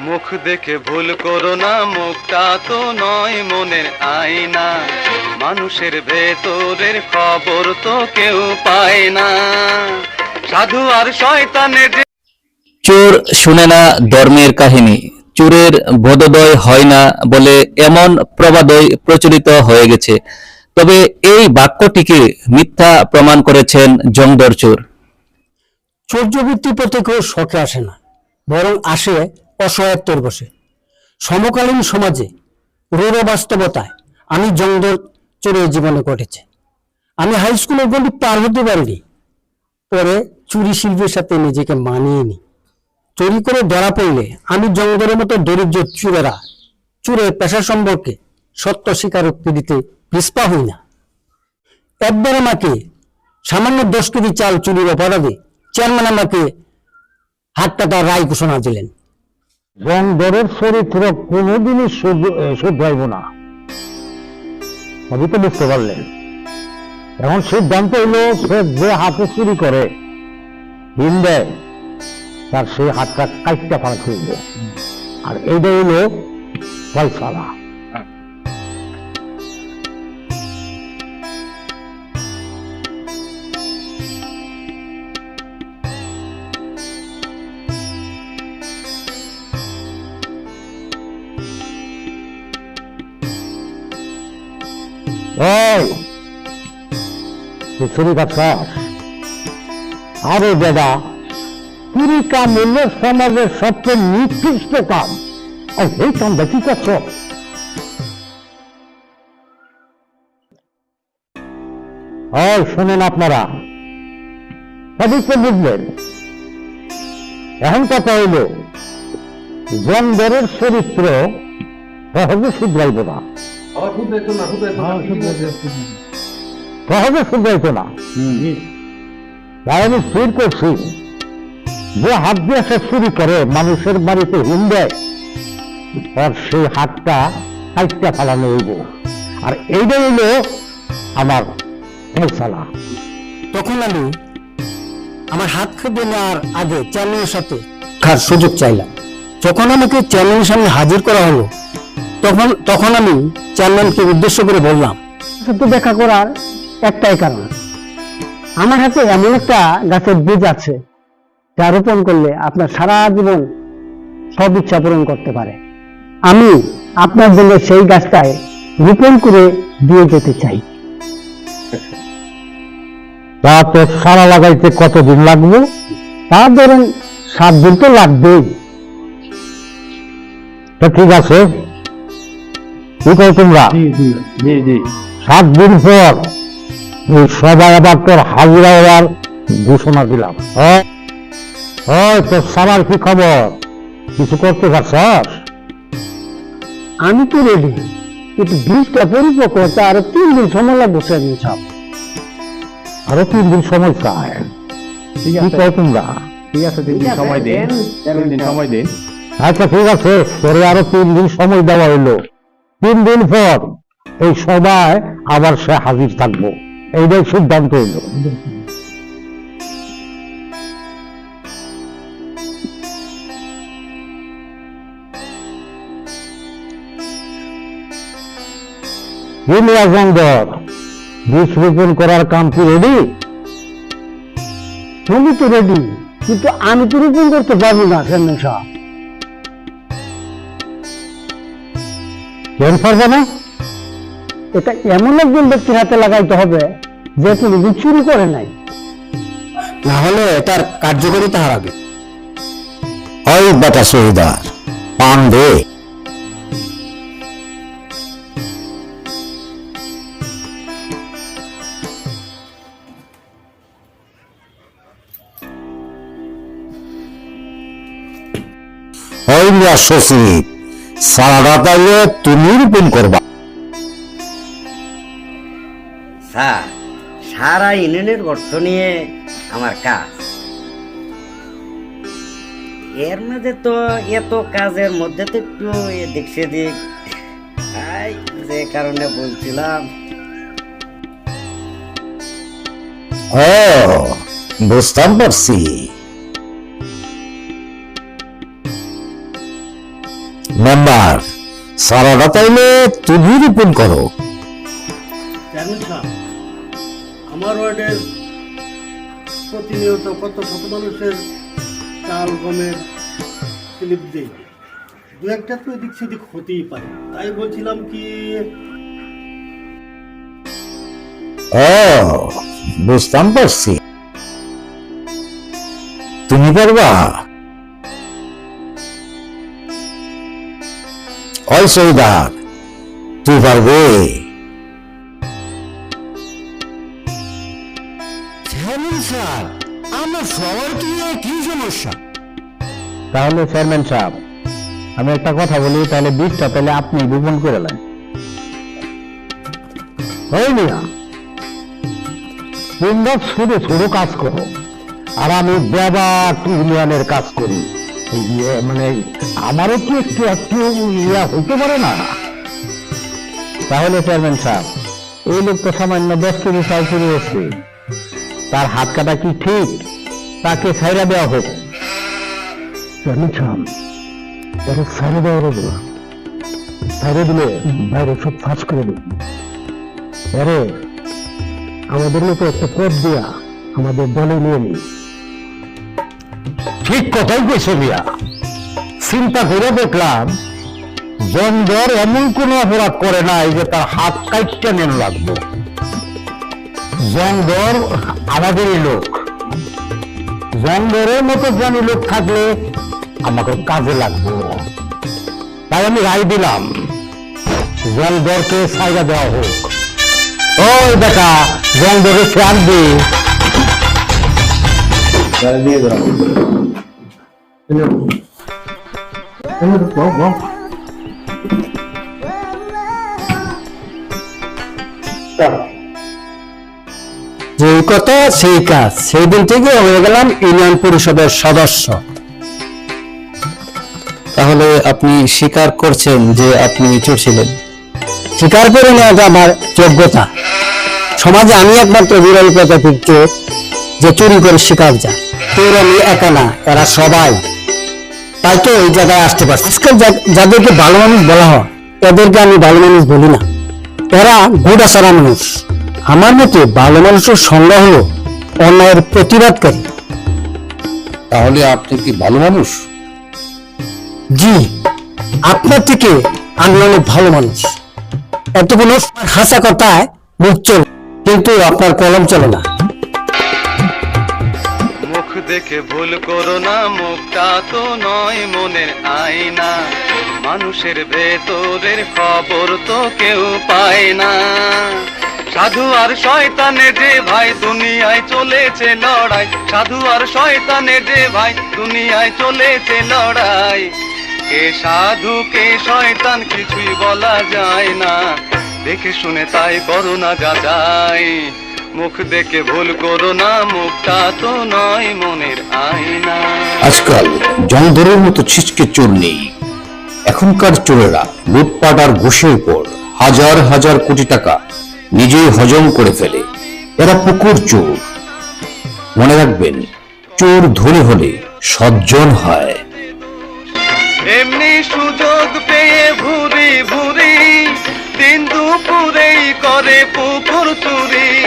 মুখ দেখে ভুল করো না, মুখটা তো নয় মনের আয়না, মানুষের ভেতরের খবর তো কেউ পায় না, সাধু আর শয়তানের। চোর শুনে না ধর্মের কাহিনী, চোরের বোধোদয় হয় না বলে এমন প্রবাদই প্রচলিত হয়ে গেছে। তবে এই বাক্যটিকে মিথ্যা প্রমাণ করেছেন জংদর চোর। চৌর্যবৃত্তি পথে কেউ শখে আসে না, বরং আসে অসহায়ত্বের বসে। সমকালীন সমাজে রূঢ় বাস্তবতায় আমি জংদর চোরের জীবনে ঘটেছে। আমি হাই স্কুলের গণ্ডি পার হতে পারিনি, পরে চুরি শিল্পের সাথে নিজেকে মানিয়ে নি। চুরি করে ধরা পড়লে আমি জংদরের মতো দরিদ্র চোরেরা চোরের পেশা সম্পর্কে সত্য স্বীকারোক্তি দিতে পিছপা হই না। একবার আমাকে সামান্য 10 কেজি চাল চুরির অপরাধে চেয়ারম্যান আমাকে হাত কাটার রায় ঘোষণা দিলেন। জংদরের চরিত্র কোনোদিনই শুধরাইব না, সবই তো বুঝতে পারলেন। এখন সিদ্ধান্ত হইল, সে যে হাতে চুরি করে হিন দেয়, তার সেই হাতটা কাইটটা ফাঁক হইব। আর এইটা হইল ফয়সালা। চুরি কাজ আরে দাদা, চুরি কাম হইল সমাজের সবচেয়ে নিকৃষ্ট কাম। এই কামটা কি করছ? শোনেন আপনারা, সবই তো বুঝলেন। এখন কথা হইল, জংদরের চরিত্র সহজে শুধরাইব না, সহজে শুধরাইত না। তাই আমি স্থির করছি, যে হাত দিয়ে সে চুরি করে মানুষের বাড়িতে হিন দেয়, আর সেই হাতটা কাইটটা ফালানো হইব। আর এইটা হইল আমার ফয়সালা। তখন আমি আমার হাত খেতে নেওয়ার আগে চেয়ারম্যানের সাথে খার সুযোগ চাইলাম। যখন আমাকে চেয়ারম্যানের সামনে হাজির করা হলো, তখন আমি চেয়ারম্যানকে উদ্দেশ্য করে বললাম, সাথে দেখা করার একটাই কারণ, আমার হাতে এমন একটা গাছের বীজ আছে যা রোপণ করলে আপনার সারা জীবন সব ইচ্ছা পূরণ করতে পারে। আমি আপনার জন্য সেই গাছটায় রোপণ করে দিয়ে যেতে চাই। তা তো সারা লাগাইতে কতদিন লাগবে? তা ধরেন 7 দিন তো লাগবেই। তো ঠিক আছে, কি করো তোমরা? 7 দিন পর সবাই আবার তোর হাজিরা হওয়ার ঘোষণা দিলাম। তোর সবার কি খবর? কিছু করতে পারছস? আমি তো রেডি, কিন্তু বীজটা পরিপক্ক হতে আরো 3 দিন সময় লাগবে। আরো 3 দিন সময় চায়? কি করো তোমরা? ঠিক আছে, 3 দিন সময় দিন, 3 দিন সময় দিন। আচ্ছা ঠিক আছে, তোরে আরো 3 দিন সময় দেওয়া হইলো। 3 দিন পর এই সবাই আবার সে হাজির থাকবো, এইটাই সিদ্ধান্ত হইল। জংদর, বীজ রোপণ করার কাম কি রেডি? তুমি তো রেডি, কিন্তু আমি তো রোপণ করতে পারবো না চেয়ারম্যান সাহেব। কেন পারবে না? এটা এমন একজন ব্যক্তির হাতে লাগাইতে হবে যে কোনোদিন চুরি করে নাই, না হলে তার কার্যকারিতা হারাবে। ওই বেটা শহীদার পান দে। ওই মিয়া সচিব, সারাটা তাইলে তুমি রোপণ করবা। স্যার, সারা ইউনিয়নের অর্থ নিয়ে আমার কাজ। এর মাঝে তো এত কাজের মধ্যে তো একটু এদিক সেদিক, তাই যে কারণে বলছিলাম। ও, বুঝতে পারছি। মেম্বার সারাটা তাইলে তুমি রিপোর্ট করো। চেয়ারম্যান সাহেব, আমার ওয়ার্ডের প্রতিনিয়ত কত শত মানুষের চাল গমের স্লিপ দিই, দু একটা তো এদিক সেদিক হতেই পারে, তাই বলছিলাম কি ও বুঝতাম পারছি, তুমি পারবা? ওই সৌদার, তুই পারবে? চেয়ারম্যান স্যার, আমার সবার কি কি সমস্যা? তাহলে চেয়ারম্যান সাহেব, আমি একটা কথা বলি, তাহলে 20টা তাহলে আপনি গোপন করে নেন। হয়নি না, তোমরা ছোট ছোট কাজ করো আর আমি ব্যাপার ইউনিয়নের কাজ করি। মানে আমারও কি একটু একটু ইয়া হইতে পারে না? তাহলে চেয়ারম্যান সাহেব, এই লোক তো সামান্য 10 কেজি চাল চুরি হচ্ছে, তার হাত কাটা কি ঠিক? তাকে ছাইরা দেওয়া হোক। আমি চাম তারা ছাড়ে দেওয়ার না, ছাড়ে দিলে বাইরে সব ফাঁস করে দেব। আরে আমাদের মতো একটা পথ দিয়া আমাদের দলে নিয়ে নি। ঠিক কথাই কইছো মিয়া, চিন্তা করে দেখলাম জন্দর এমন কোন অপরাধ করে নাই যে তার হাত কাইটটা নেন লাগবে। জন্দর আমাদেরই লোক, জন্দরের মতো জ্ঞানী লোক থাকলে আমাকে কাজে লাগবে। তাই আমি রায় দিলাম জলদরকে সাইডা দেওয়া হোক। ওই দেখা জলদরে ফেয়ার দি। দিয়ে দাও। যেই কথা সেই কাজ, সেই দিন থেকে হয়ে গেলাম ইউনিয়ন পরিষদের সদস্য। তাহলে আপনি স্বীকার করছেন যে আপনি চোর ছিলেন? স্বীকার করে নেওয়াটা আমার যোগ্যতা। সমাজে আমি একমাত্র বিরল প্রজাতির চোর যে চুরি করে শিকার যায়। তোর আমি একা না, এরা সবাই। তাই তো এই জায়গায় আসতে পারছি। আজকাল যাদেরকে ভালো মানুষ বলা হয়, এদেরকে আমি ভালো মানুষ বলি না, এরা গুড়াসারা মানুষ। আমার মতে ভালো মানুষের সংজ্ঞা হলো অন্যায়ের প্রতিবাদকারী। তাহলে আপনি কি ভালো মানুষ? জি, আপনার থেকে আমি অনেক ভালো মানুষ। এতগুলো হাসা কথায় মুখ চলে, কিন্তু আপনার কলম চলে না। মুখ দেখে ভুল করো না, মুখটা তো নয় মনের আয়না, মানুষের ভেতরের খবর তো কেউ পায় না। সাধু আর শয়তানের যে ভাই দুনিয়ায় চলেছে লড়াই, সাধু আর শয়তানের যে ভাই দুনিয়ায় চলেছে লড়াই। কে সাধু কে শয়তান কিছুই বলা যায় না, দেখে শুনে তাই করো না যাচাই। মুখ দেখে ভুল করো না, মুখটা তো নয় মনের আয়না। আজকাল জংধরের মতো ছিচকে চোর নেই। এখনকার চোরেরা লুটপাট আর ঘুষের উপর হাজার হাজার কোটি টাকা নিজেই হজম করে ফেলে। এরা পুকুর চোর। মনে রাখবেন, চোর ধনী হলে সজ্জন হয়। এমনি সুযোগ পেয়ে ভুরি ভুরি দিন দুপুরেই করে পুকুর চুরি।